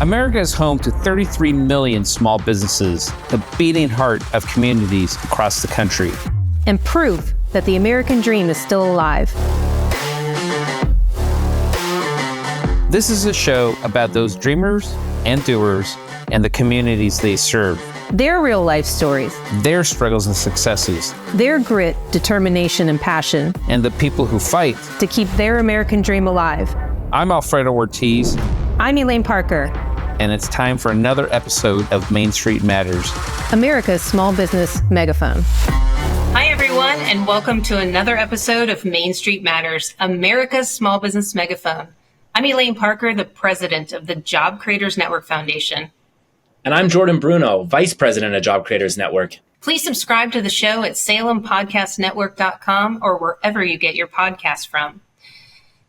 America is home to 33 million small businesses, the beating heart of communities across the country. And proof that the American dream is still alive. This is a show about those dreamers and doers and the communities they serve. Their real life stories. Their struggles and successes. Their grit, determination, and passion. And the people who fight to keep their American dream alive. I'm Alfredo Ortiz. I'm Elaine Parker. And it's time for another episode of Main Street Matters, America's small business megaphone. Hi, everyone, and welcome to another episode of Main Street Matters, America's small business megaphone. I'm Elaine Parker, the president of the Job Creators Network Foundation. And I'm Jordan Bruno, vice president of Job Creators Network. Please subscribe to the show at salempodcastnetwork.com or wherever you get your podcasts from.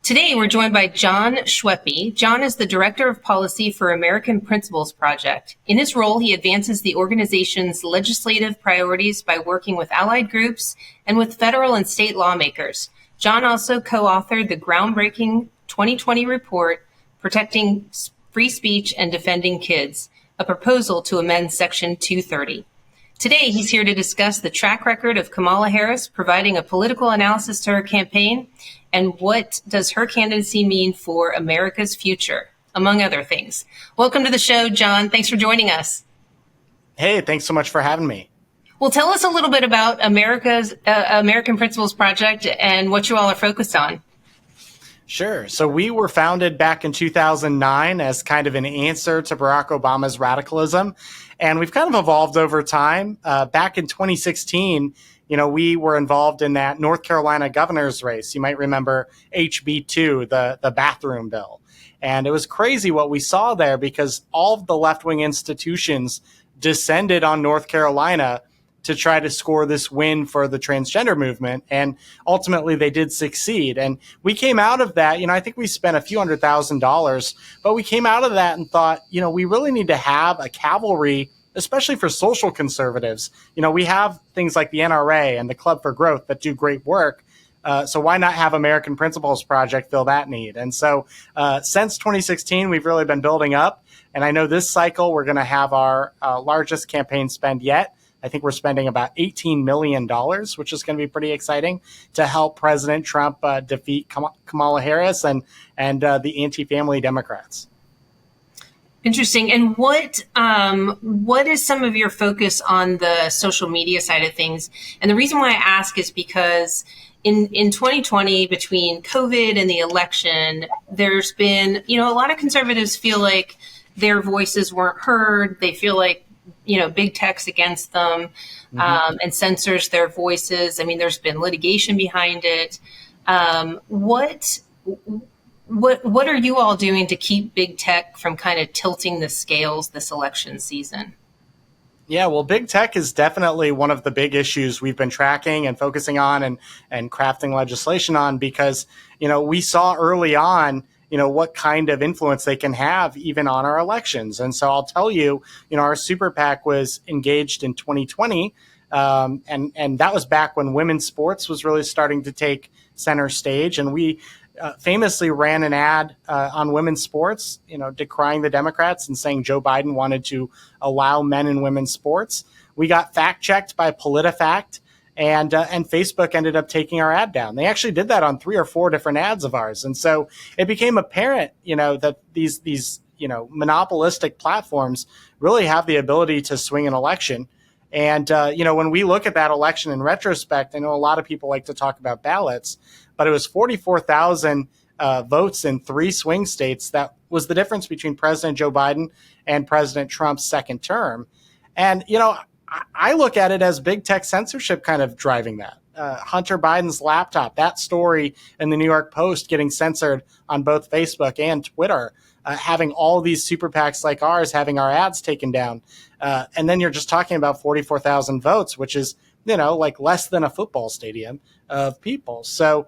Today, we're joined by John Schweppe. John is the Director of Policy for American Principles Project. In his role, he advances the organization's legislative priorities by working with allied groups and with federal and state lawmakers. John also co-authored the groundbreaking 2020 report, Protecting Free Speech and Defending Kids, a proposal to amend Section 230. Today, he's here to discuss the track record of Kamala Harris, providing a political analysis to her campaign, and what does her candidacy mean for America's future, among other things. Welcome to the show, John. Thanks for joining us. Hey, thanks so much for having me. Well, tell us a little bit about American Principles Project and what you all are focused on. Sure. So we were founded back in 2009 as kind of an answer to Barack Obama's radicalism. And we've kind of evolved over time. Back in 2016, we were involved in that North Carolina governor's race. You might remember HB2, the bathroom bill. And it was crazy what we saw there because all of the left-wing institutions descended on North Carolina to try to score this win for the transgender movement. And ultimately they did succeed. And we came out of that, I think we spent a few $100,000, but we came out of that and thought, we really need to have a cavalry, especially for social conservatives. We have things like the NRA and the Club for Growth that do great work. So why not have American Principles Project fill that need? And so since 2016, we've really been building up. And I know this cycle, we're going to have our largest campaign spend yet. I think we're spending about $18 million, which is going to be pretty exciting to help President Trump defeat Kamala Harris and the anti-family Democrats. Interesting. And what is some of your focus on the social media side of things? And the reason why I ask is because in 2020, between COVID and the election, there's been, a lot of conservatives feel like their voices weren't heard. They feel like big tech's against them and censors their voices. I mean, there's been litigation behind it. What are you all doing to keep big tech from kind of tilting the scales this election season? Yeah, well, big tech is definitely one of the big issues we've been tracking and focusing on and crafting legislation on because, we saw early on what kind of influence they can have even on our elections. And so I'll tell you, our super PAC was engaged in 2020. And that was back when women's sports was really starting to take center stage. And we famously ran an ad on women's sports, decrying the Democrats and saying Joe Biden wanted to allow men in women's sports. We got fact checked by PolitiFact. And Facebook ended up taking our ad down. They actually did that on 3 or 4 different ads of ours. And so it became apparent, that these monopolistic platforms really have the ability to swing an election. And, when we look at that election in retrospect, I know a lot of people like to talk about ballots, but it was 44,000 votes in 3 swing states. That was the difference between President Joe Biden and President Trump's second term. And, I look at it as big tech censorship kind of driving that. Hunter Biden's laptop, that story in the New York Post getting censored on both Facebook and Twitter, having all these super PACs like ours having our ads taken down. And then you're just talking about 44,000 votes, which is, like less than a football stadium of people. So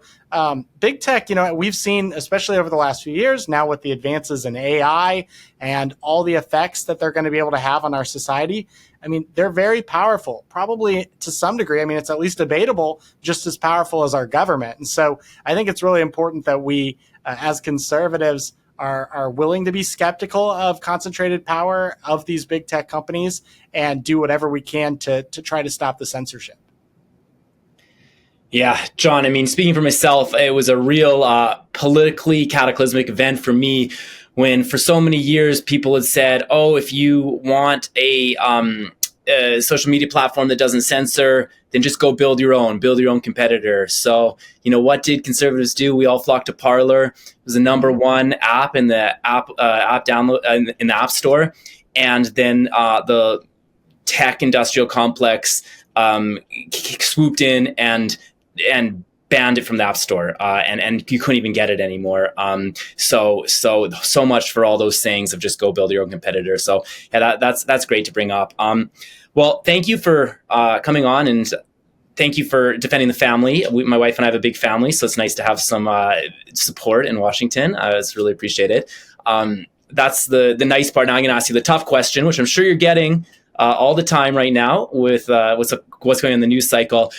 big tech, we've seen, especially over the last few years, now with the advances in AI and all the effects that they're going to be able to have on our society. I mean, they're very powerful, probably to some degree. I mean, it's at least debatable, just as powerful as our government. And so I think it's really important that we, as conservatives, are willing to be skeptical of concentrated power of these big tech companies and do whatever we can to try to stop the censorship. Yeah, John, I mean, speaking for myself, it was a real politically cataclysmic event for me when for so many years people had said, oh, if you want a social media platform that doesn't censor, then just go build your own competitor. So, what did conservatives do? We all flocked to Parler. It was the number one app in the app download in the App Store. And then the tech industrial complex swooped in and banned it from the App Store, and you couldn't even get it anymore. So much for all those sayings of just go build your own competitor. So yeah, that's great to bring up. Well, thank you for coming on, and thank you for defending the family. My wife and I have a big family, so it's nice to have some support in Washington. It's really appreciated. That's the nice part. Now I'm going to ask you the tough question, which I'm sure you're getting all the time right now with what's going on in the news cycle.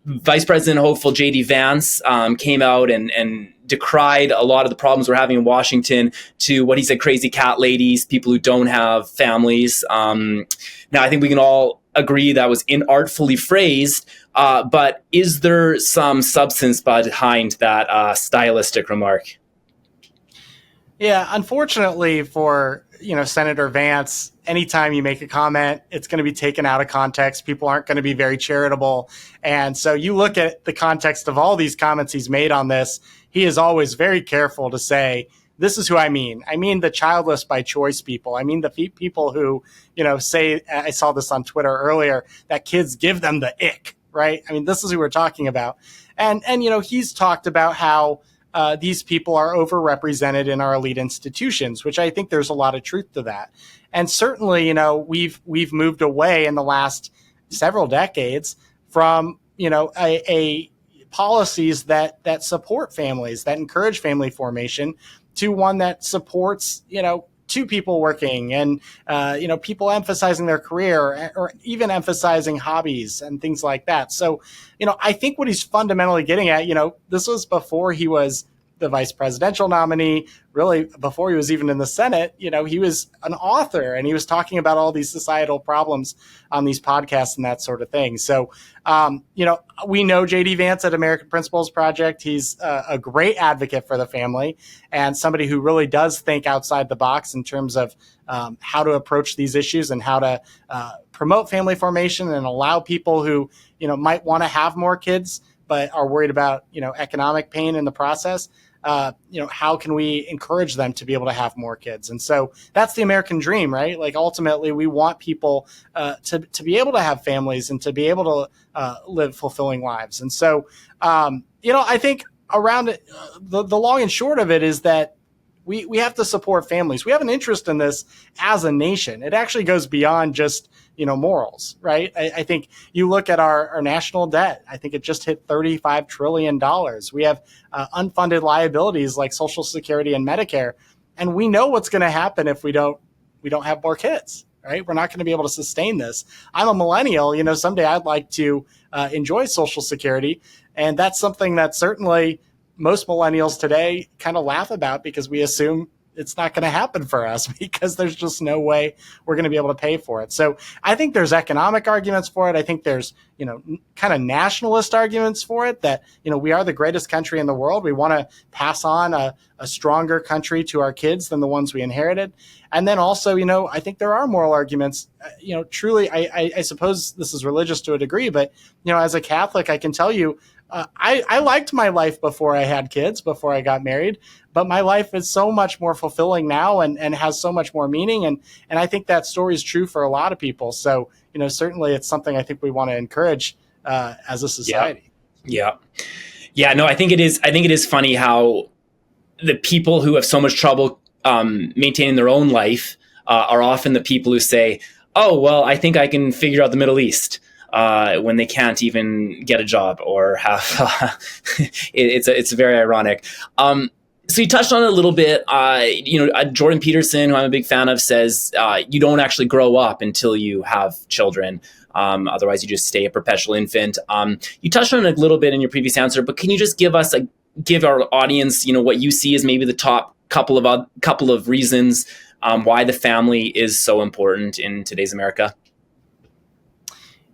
Vice President hopeful J.D. Vance came out and decried a lot of the problems we're having in Washington to what he said, crazy cat ladies, people who don't have families. Now, I think we can all agree that was inartfully phrased, but is there some substance behind that stylistic remark? Yeah, unfortunately for Senator Vance, anytime you make a comment, it's going to be taken out of context. People aren't going to be very charitable. And so you look at the context of all these comments he's made on this, he is always very careful to say, this is who I mean. I mean the childless by choice people. I mean the people who, say, I saw this on Twitter earlier, that kids give them the ick, right? I mean, this is who we're talking about. And he's talked about how these people are overrepresented in our elite institutions, which I think there's a lot of truth to that. And certainly, we've moved away in the last several decades from, a policies that support families, that encourage family formation, to one that supports, two people working and, people emphasizing their career or even emphasizing hobbies and things like that. So, I think what he's fundamentally getting at, this was before he was the vice presidential nominee, really before he was even in the Senate. He was an author and he was talking about all these societal problems on these podcasts and that sort of thing. So, we know J.D. Vance at American Principles Project. He's a great advocate for the family and somebody who really does think outside the box in terms of how to approach these issues and how to promote family formation and allow people who, might want to have more kids but are worried about, economic pain in the process. How can we encourage them to be able to have more kids? And so that's the American dream, right? Like ultimately we want people to be able to have families and to be able to live fulfilling lives. And so, I think around it, the long and short of it is that we have to support families. We have an interest in this as a nation. It actually goes beyond just, morals, right? I think you look at our national debt. I think it just hit $35 trillion. We have unfunded liabilities like Social Security and Medicare. And we know what's going to happen if we don't have more kids, right? We're not going to be able to sustain this. I'm a millennial, someday I'd like to enjoy Social Security. And that's something that certainly most millennials today kind of laugh about because we assume it's not going to happen for us because there's just no way we're going to be able to pay for it. So I think there's economic arguments for it. I think there's, kind of nationalist arguments for it that, we are the greatest country in the world. We want to pass on a stronger country to our kids than the ones we inherited. And then also, I think there are moral arguments, truly, I suppose this is religious to a degree, but, as a Catholic, I can tell you, I liked my life before I had kids, before I got married, but my life is so much more fulfilling now and has so much more meaning. And I think that story is true for a lot of people. So, certainly it's something I think we want to encourage as a society. Yeah. No, I think it is funny how the people who have so much trouble maintaining their own life are often the people who say, oh, well, I think I can figure out the Middle East. When they can't even get a job or have, it's very ironic. So you touched on it a little bit. Jordan Peterson, who I'm a big fan of, says you don't actually grow up until you have children. Otherwise, you just stay a perpetual infant. You touched on it a little bit in your previous answer, but can you just give our audience, what you see as maybe the top couple of reasons why the family is so important in today's America?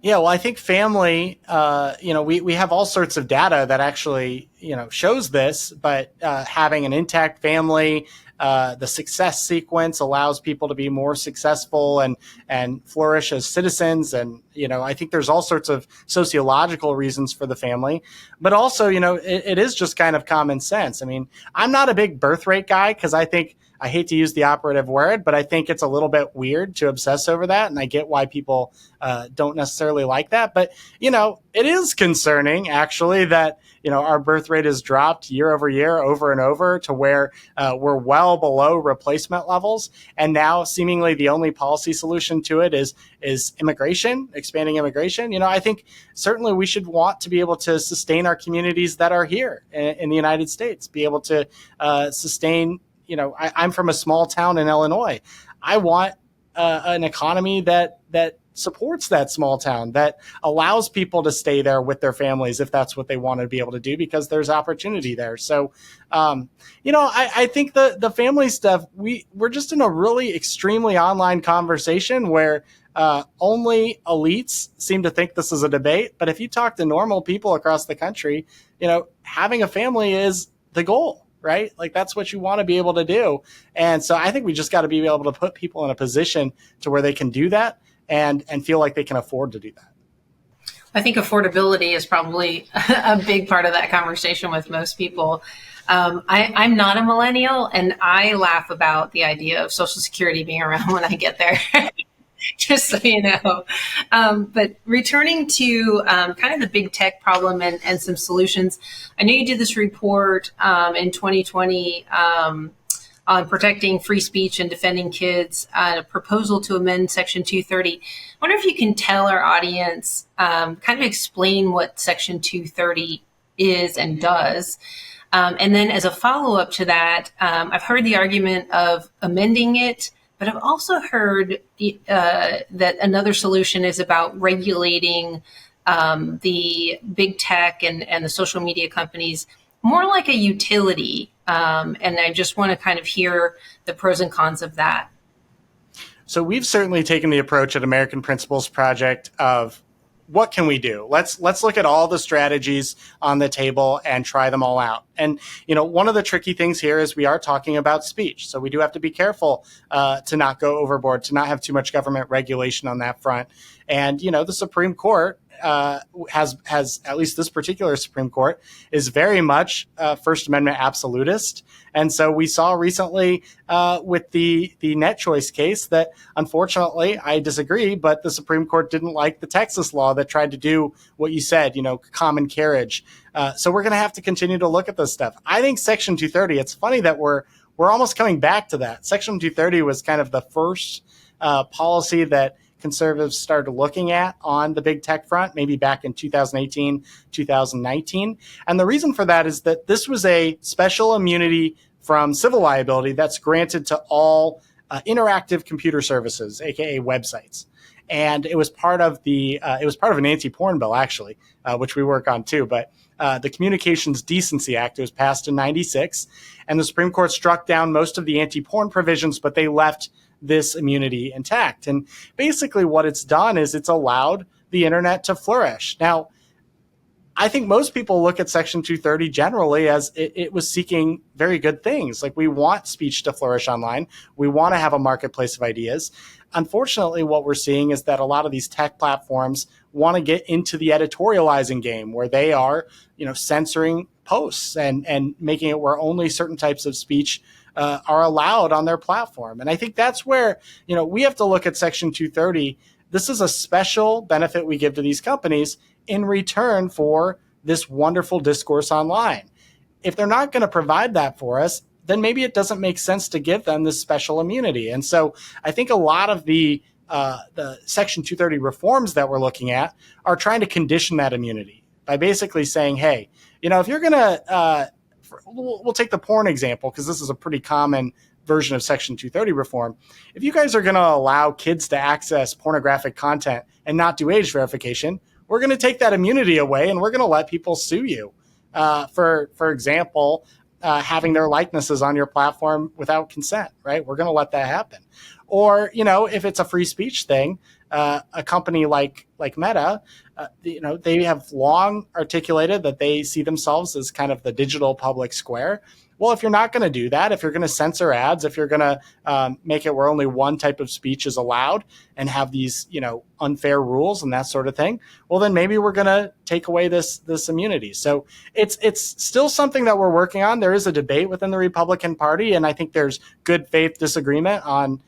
Yeah, well, I think family, we have all sorts of data that actually, shows this, but having an intact family, the success sequence allows people to be more successful and flourish as citizens. And, I think there's all sorts of sociological reasons for the family, but also, it is just kind of common sense. I mean, I'm not a big birth rate guy because I hate to use the operative word, but I think it's a little bit weird to obsess over that. And I get why people don't necessarily like that. But, it is concerning, actually, that, our birth rate has dropped year over year, over and over, to where we're well below replacement levels. And now seemingly the only policy solution to it is immigration, expanding immigration. I think certainly we should want to be able to sustain our communities that are here in the United States, be able to sustain. I'm from a small town in Illinois. I want an economy that supports that small town, that allows people to stay there with their families if that's what they want to be able to do, because there's opportunity there. So, I think the family stuff, we're just in a really extremely online conversation where only elites seem to think this is a debate. But if you talk to normal people across the country, having a family is the goal. Right? Like that's what you want to be able to do. And so I think we just got to be able to put people in a position to where they can do that and feel like they can afford to do that. I think affordability is probably a big part of that conversation with most people. I'm not a millennial, and I laugh about the idea of Social Security being around when I get there. Just so you know. But returning to kind of the big tech problem and some solutions, I know you did this report in 2020 on protecting free speech and defending kids, a proposal to amend Section 230. I wonder if you can tell our audience, kind of explain what Section 230 is and does. And then as a follow-up to that, I've heard the argument of amending it, but I've also heard that another solution is about regulating the big tech and the social media companies more like a utility. And I just want to kind of hear the pros and cons of that. So we've certainly taken the approach at American Principles Project of what can we do? Let's look at all the strategies on the table and try them all out. And, one of the tricky things here is we are talking about speech. So we do have to be careful to not go overboard, to not have too much government regulation on that front. And, the Supreme Court has, at least this particular Supreme Court, is very much First Amendment absolutist. And so we saw recently with the net choice case that, unfortunately, I disagree, but the Supreme Court didn't like the Texas law that tried to do what you said, common carriage. So we're going to have to continue to look at this stuff. I think Section 230, it's funny that we're almost coming back to that. Section 230 was kind of the first policy that conservatives started looking at on the big tech front, maybe back in 2018, 2019. And the reason for that is that this was a special immunity from civil liability that's granted to all interactive computer services, aka websites. And it was part of an anti-porn bill, actually, which we work on too. But the Communications Decency Act, it was passed in 96, and the Supreme Court struck down most of the anti-porn provisions, but they left this immunity intact. And basically what it's done is it's allowed the internet to flourish. Now, I think most people look at Section 230 generally as it was seeking very good things. Like, we want speech to flourish online. We want to have a marketplace of ideas. Unfortunately, what we're seeing is that a lot of these tech platforms want to get into the editorializing game where they are, censoring posts and making it where only certain types of speech are allowed on their platform. And I think that's where, we have to look at Section 230. This is a special benefit we give to these companies in return for this wonderful discourse online. If they're not going to provide that for us, then maybe it doesn't make sense to give them this special immunity. And so I think a lot of the Section 230 reforms that we're looking at are trying to condition that immunity by basically saying, hey, if you're going to, we'll take the porn example because this is a pretty common version of Section 230 reform. If you guys are going to allow kids to access pornographic content and not do age verification, we're going to take that immunity away and we're going to let people sue you. For example, having their likenesses on your platform without consent, right? We're going to let that happen. Or, if it's a free speech thing, a company like Meta, they have long articulated that they see themselves as kind of the digital public square. Well, if you're not going to do that, if you're going to censor ads, if you're going to make it where only one type of speech is allowed and have these, unfair rules and that sort of thing, well, then maybe we're going to take away this immunity. So it's still something that we're working on. There is a debate within the Republican Party, and I think there's good faith disagreement on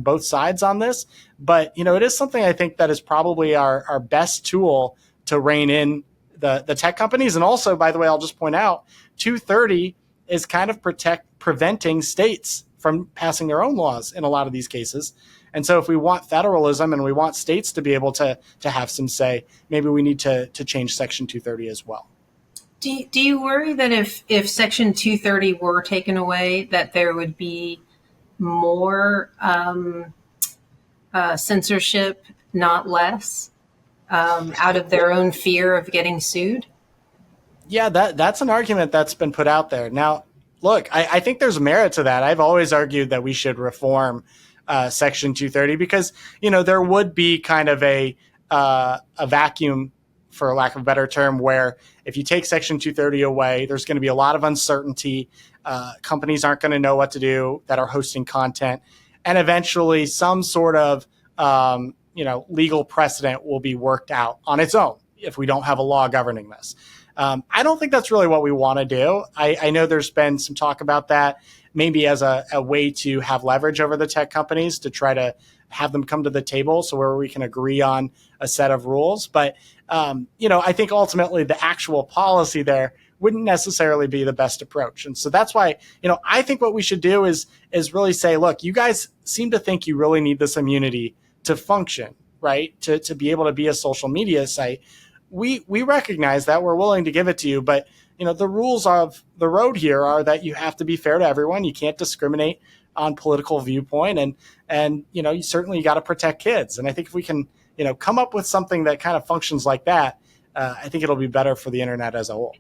both sides on this. But, it is something I think that is probably our best tool to rein in the tech companies. And also, by the way, I'll just point out, 230 is kind of preventing states from passing their own laws in a lot of these cases. And so if we want federalism and we want states to be able to have some say, maybe we need to change Section 230 as well. Do you worry that if Section 230 were taken away, that there would be more censorship, not less, out of their own fear of getting sued? Yeah, that's an argument that's been put out there. Now, look, I think there's merit to that. I've always argued that we should reform Section 230 because, there would be kind of a vacuum, for lack of a better term, where if you take Section 230 away, there's going to be a lot of uncertainty. Companies aren't going to know what to do that are hosting content. And eventually some sort of, legal precedent will be worked out on its own if we don't have a law governing this. I don't think that's really what we want to do. I know there's been some talk about that, maybe as a way to have leverage over the tech companies to try to have them come to the table so where we can agree on a set of rules. But, I think ultimately the actual policy there wouldn't necessarily be the best approach. And so that's why, I think what we should do is really say, look, you guys seem to think you really need this immunity to function, right? To be able to be a social media site. We recognize that, we're willing to give it to you, but the rules of the road here are that you have to be fair to everyone. You can't discriminate on political viewpoint, and you certainly got to protect kids. And I think if we can come up with something that kind of functions like that, I think it'll be better for the internet as a whole.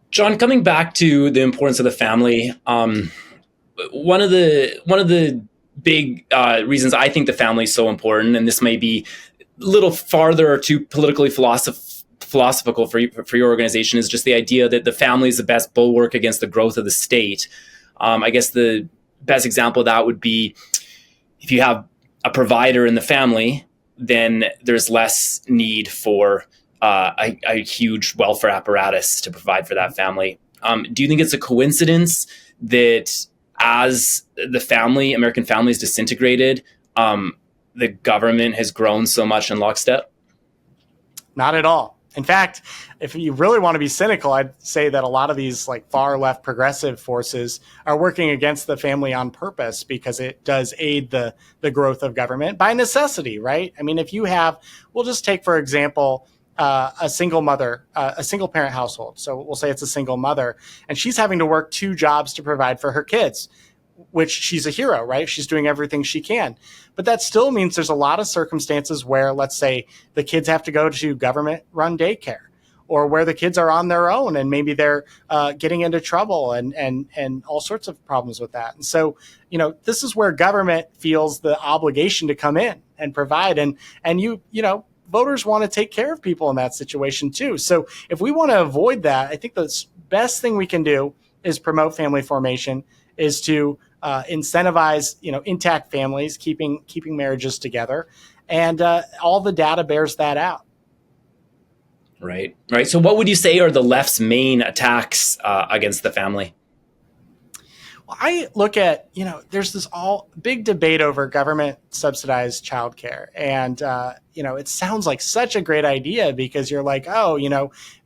John, coming back to the importance of the family, one of the big reasons I think the family is so important, and this may be little farther or too politically philosophical for your organization, is just the idea that the family is the best bulwark against the growth of the state. I guess the best example of that would be if you have a provider in the family, then there's less need for a huge welfare apparatus to provide for that family. Do you think it's a coincidence that as the American family is disintegrated, the government has grown so much in lockstep? Not at all. In fact, if you really want to be cynical, I'd say that a lot of these far left progressive forces are working against the family on purpose because it does aid the growth of government by necessity, right? I mean, if you have, we'll just take, for example, a single mother, a single parent household. So we'll say it's a single mother, and she's having to work 2 jobs to provide for her kids, which she's a hero, right? She's doing everything she can. But that still means there's a lot of circumstances where, let's say, the kids have to go to government-run daycare, or where the kids are on their own and maybe they're getting into trouble and all sorts of problems with that. And so, this is where government feels the obligation to come in and provide. And voters want to take care of people in that situation too. So if we want to avoid that, I think the best thing we can do is promote family formation, is to incentivize, intact families, keeping marriages together, and all the data bears that out. Right. So what would you say are the left's main attacks against the family? Well, I look at, there's this big debate over government subsidized childcare. And, it sounds like such a great idea because you're like,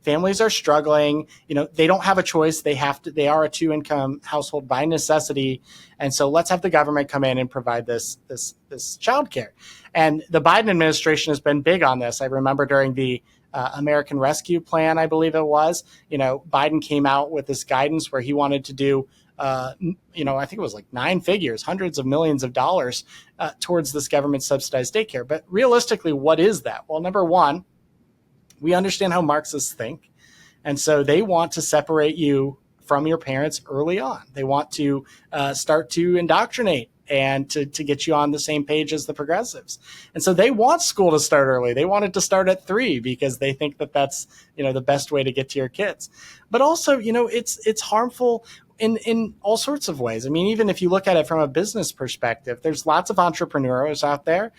families are struggling, they don't have a choice. They are a 2-income household by necessity. And so let's have the government come in and provide this childcare. And the Biden administration has been big on this. I remember during the American Rescue Plan, I believe it was, Biden came out with this guidance where he wanted to do I think it was 9 figures, hundreds of millions of dollars towards this government subsidized daycare. But realistically, what is that? Well, number one, we understand how Marxists think. And so they want to separate you from your parents early on. They want to start to indoctrinate and to get you on the same page as the progressives. And so they want school to start early. They want it to start at 3 because they think that that's, the best way to get to your kids. But also, it's harmful in all sorts of ways. I mean, even if you look at it from a business perspective, there's lots of entrepreneurs out there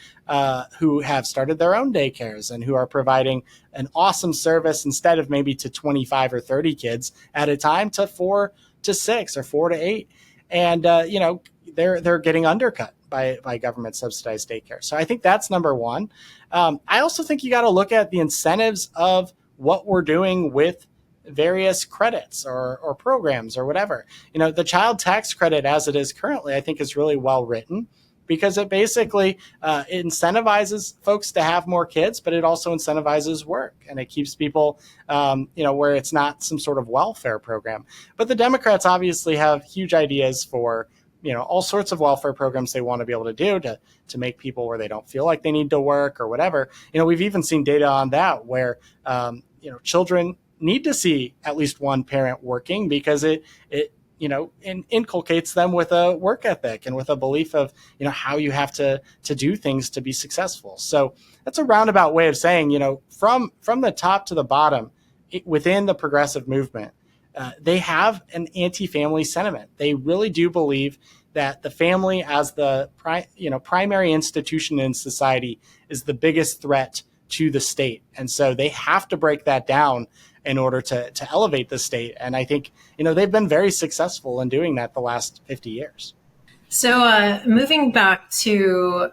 who have started their own daycares and who are providing an awesome service instead of maybe to 25 or 30 kids at a time to 4 to 6 or 4 to 8. And, they're getting undercut by government subsidized daycare. So I think that's number one. I also think you got to look at the incentives of what we're doing with various credits or programs or whatever. The child tax credit as it is currently, I think is really well written because it basically incentivizes folks to have more kids, but it also incentivizes work and it keeps people, where it's not some sort of welfare program. But the Democrats obviously have huge ideas for all sorts of welfare programs they want to be able to do to make people where they don't feel like they need to work or whatever. We've even seen data on that where, children need to see at least one parent working because it inculcates them with a work ethic and with a belief of, how you have to do things to be successful. So that's a roundabout way of saying, from the top to the bottom within the progressive movement, they have an anti-family sentiment. They really do believe that the family as the primary institution in society is the biggest threat to the state. And so they have to break that down in order to elevate the state. And I think, they've been very successful in doing that the last 50 years. So moving back to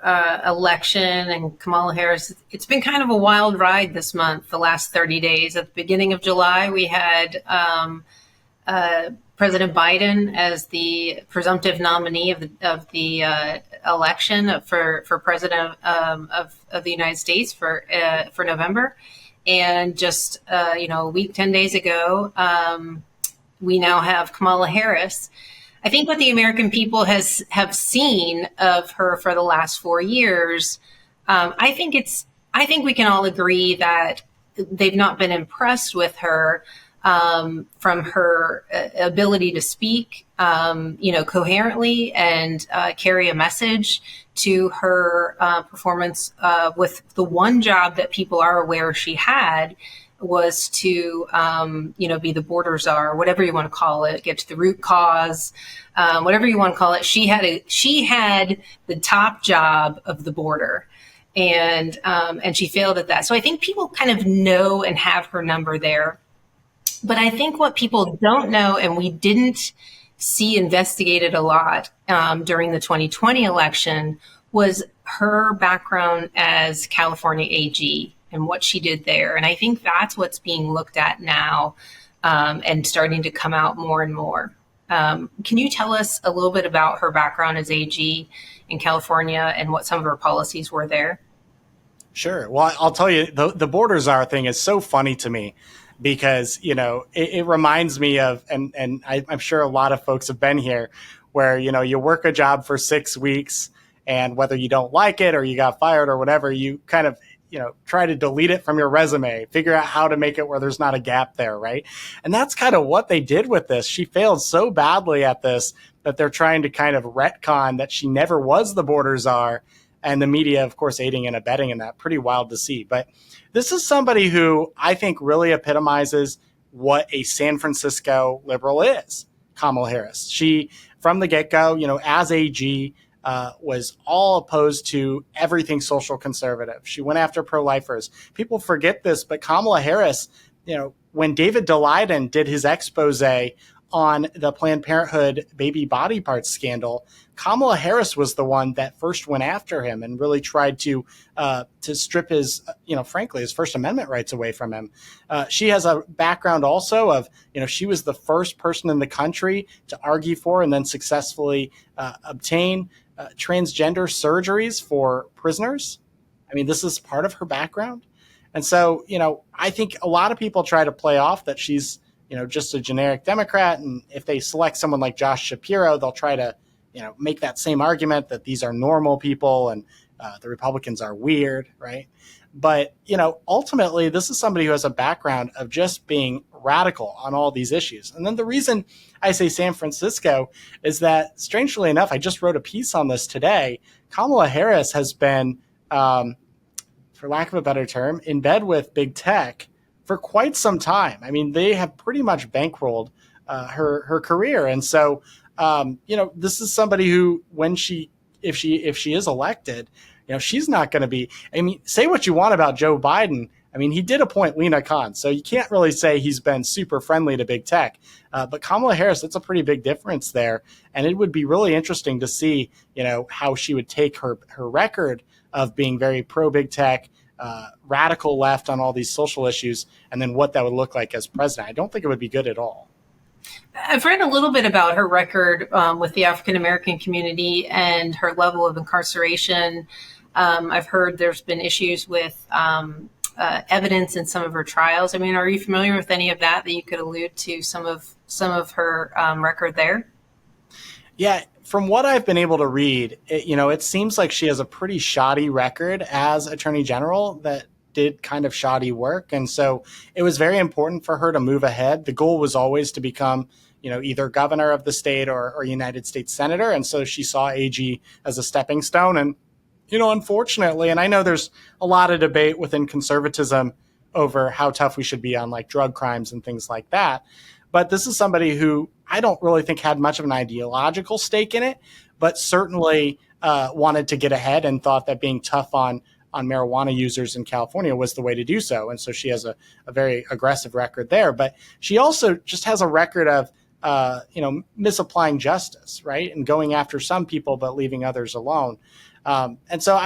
election and Kamala Harris, it's been kind of a wild ride this month, the last 30 days. At the beginning of July, we had President Biden as the presumptive nominee of the election for president of the United States for November. And just, a week, 10 days ago, we now have Kamala Harris. I think what the American people have seen of her for the last 4 years, I think we can all agree that they've not been impressed with her from her ability to speak, coherently and carry a message to her performance with the one job that people are aware she had was to, be the border czar, whatever you want to call it, get to the root cause, whatever you want to call it. She had the top job of the border, and she failed at that. So I think people kind of know and have her number there. But I think what people don't know, and we didn't see investigated a lot during the 2020 election, was her background as California AG and what she did there. And I think that's what's being looked at now and starting to come out more and more. Can you tell us a little bit about her background as AG in California and what some of her policies were there? Sure. Well, I'll tell you, the border czar thing is so funny to me because, it reminds me of, and I'm sure a lot of folks have been here, where, you work a job for 6 weeks and whether you don't like it or you got fired or whatever, you kind of, try to delete it from your resume, figure out how to make it where there's not a gap there, right? And that's kind of what they did with this. She failed so badly at this that they're trying to kind of retcon that she never was the border czar. And the media, of course, aiding and abetting in that. Pretty wild to see. But this is somebody who I think really epitomizes what a San Francisco liberal is, Kamala Harris. She, from the get-go, as AG, was all opposed to everything social conservative. She went after pro-lifers. People forget this, but Kamala Harris, when David Daleiden did his expose on the Planned Parenthood baby body parts scandal, Kamala Harris was the one that first went after him and really tried to strip his, frankly, his First Amendment rights away from him. She has a background also of, she was the first person in the country to argue for and then successfully obtain transgender surgeries for prisoners. I mean, this is part of her background. And so, I think a lot of people try to play off that she's, just a generic Democrat. And if they select someone like Josh Shapiro, they'll try to, make that same argument that these are normal people and the Republicans are weird, right? But, ultimately, this is somebody who has a background of just being radical on all these issues. And then the reason I say San Francisco is that, strangely enough, I just wrote a piece on this today. Kamala Harris has been, for lack of a better term, in bed with big tech for quite some time. I mean, they have pretty much bankrolled her career. And so, this is somebody who, if she is elected, she's not going to be, I mean, say what you want about Joe Biden. I mean, he did appoint Lena Khan, so you can't really say he's been super friendly to big tech. But Kamala Harris, that's a pretty big difference there. And it would be really interesting to see, how she would take her record of being very pro big tech, radical left on all these social issues, and then what that would look like as president. I don't think it would be good at all. I've read a little bit about her record with the African American community and her level of incarceration. I've heard there's been issues with evidence in some of her trials. I mean, are you familiar with any of that you could allude to some of her record there? Yeah, from what I've been able to read, it seems like she has a pretty shoddy record as Attorney General that did kind of shoddy work. And so it was very important for her to move ahead. The goal was always to become, either governor of the state or United States senator. And so she saw AG as a stepping stone. And, unfortunately, and I know there's a lot of debate within conservatism over how tough we should be on like drug crimes and things like that. But this is somebody who I don't really think had much of an ideological stake in it, but certainly wanted to get ahead and thought that being tough on marijuana users in California was the way to do so. And so she has a very aggressive record there. But she also just has a record of, misapplying justice, right? And going after some people, but leaving others alone. And so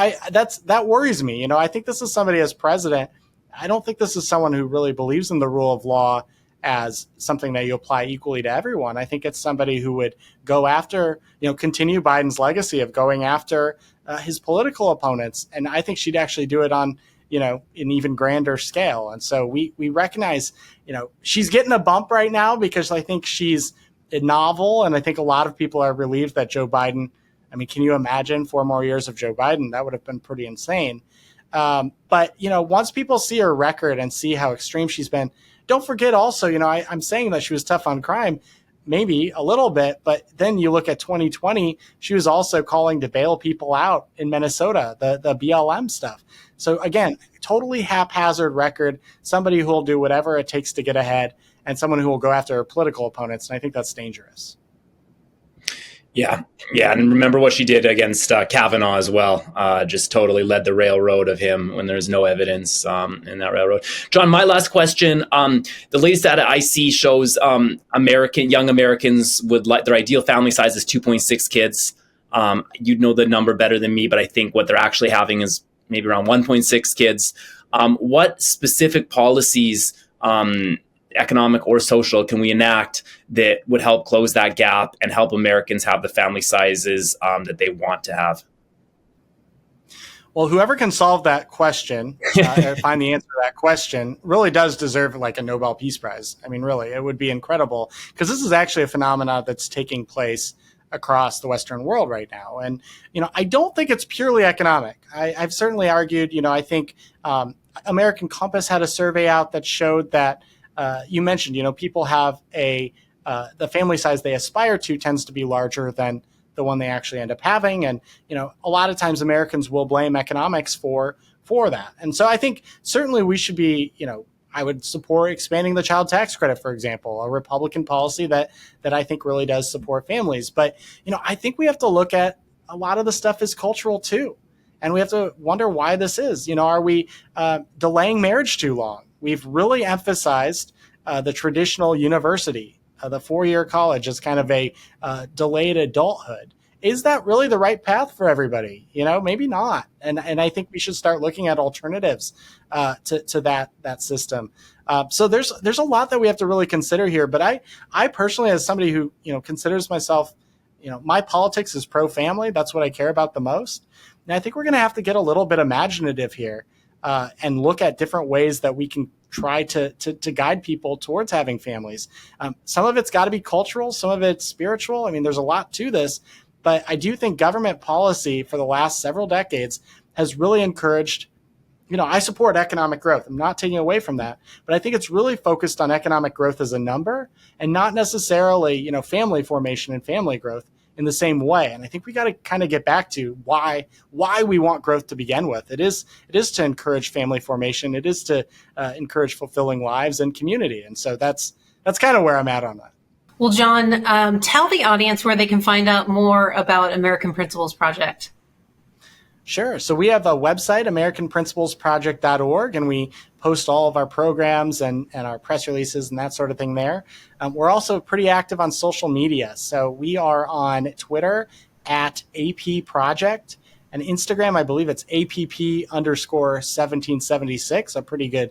that worries me. I think this is somebody as president. I don't think this is someone who really believes in the rule of law as something that you apply equally to everyone. I think it's somebody who would go after, continue Biden's legacy of going after his political opponents. And I think she'd actually do it on, an even grander scale. And so we recognize, she's getting a bump right now because I think she's novel. And I think a lot of people are relieved that Joe Biden, I mean, can you imagine 4 more years of Joe Biden? That would have been pretty insane. But, once people see her record and see how extreme she's been, don't forget also, I'm saying that she was tough on crime, maybe a little bit, but then you look at 2020, she was also calling to bail people out in Minnesota, the BLM stuff. So again, totally haphazard record, somebody who will do whatever it takes to get ahead, and someone who will go after her political opponents. And I think that's dangerous. Yeah. And remember what she did against Kavanaugh as well. Just totally led the railroad of him when there's no evidence in that railroad. John, my last question. The latest data I see shows young Americans would like their ideal family size is 2.6 kids. You'd know the number better than me, but I think what they're actually having is maybe around 1.6 kids. What specific policies, economic or social, can we enact that would help close that gap and help Americans have the family sizes that they want to have? Well, whoever can solve that question, or find the answer to that question, really does deserve like a Nobel Peace Prize. I mean, really, it would be incredible because this is actually a phenomenon that's taking place across the Western world right now. And, I don't think it's purely economic. I've certainly argued, I think American Compass had a survey out that showed that you mentioned, people have the family size they aspire to tends to be larger than the one they actually end up having. And, a lot of times Americans will blame economics for that. And so I think certainly we should be, I would support expanding the child tax credit, for example, a Republican policy that I think really does support families. But, I think we have to look at a lot of the stuff is cultural too. And we have to wonder why this is. Are we delaying marriage too long? We've really emphasized the traditional university, the 4-year college as kind of a delayed adulthood. Is that really the right path for everybody? Maybe not. And I think we should start looking at alternatives to that system. So there's a lot that we have to really consider here. But I personally, as somebody who considers myself, my politics is pro-family. That's what I care about the most. And I think we're going to have to get a little bit imaginative here and look at different ways that we can try to guide people towards having families. Some of it's got to be cultural. Some of it's spiritual. I mean, there's a lot to this. But I do think government policy for the last several decades has really encouraged, I support economic growth. I'm not taking away from that, but I think it's really focused on economic growth as a number and not necessarily, family formation and family growth in the same way. And I think we got to kind of get back to why we want growth to begin with. It is to encourage family formation. It is to encourage fulfilling lives and community. And so that's kind of where I'm at on that. Well, John, tell the audience where they can find out more about American Principles Project. Sure. So we have a website, AmericanPrinciplesProject.org, and we post all of our programs and our press releases and that sort of thing there. We're also pretty active on social media. So we are on Twitter at AP Project, and Instagram, I believe it's APP_1776, a pretty good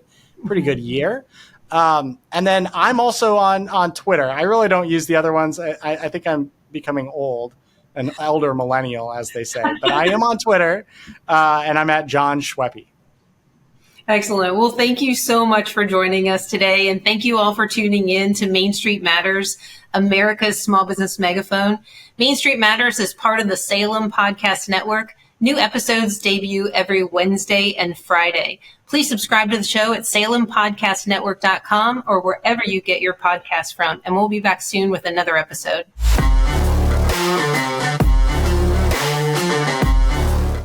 year. And then I'm also on Twitter. I really don't use the other ones. I think I'm becoming old. An elder millennial, as they say. But I am on Twitter, and I'm at John Schweppe. Excellent. Well, thank you so much for joining us today. And thank you all for tuning in to Main Street Matters, America's small business megaphone. Main Street Matters is part of the Salem Podcast Network. New episodes debut every Wednesday and Friday. Please subscribe to the show at salempodcastnetwork.com or wherever you get your podcasts from. And we'll be back soon with another episode.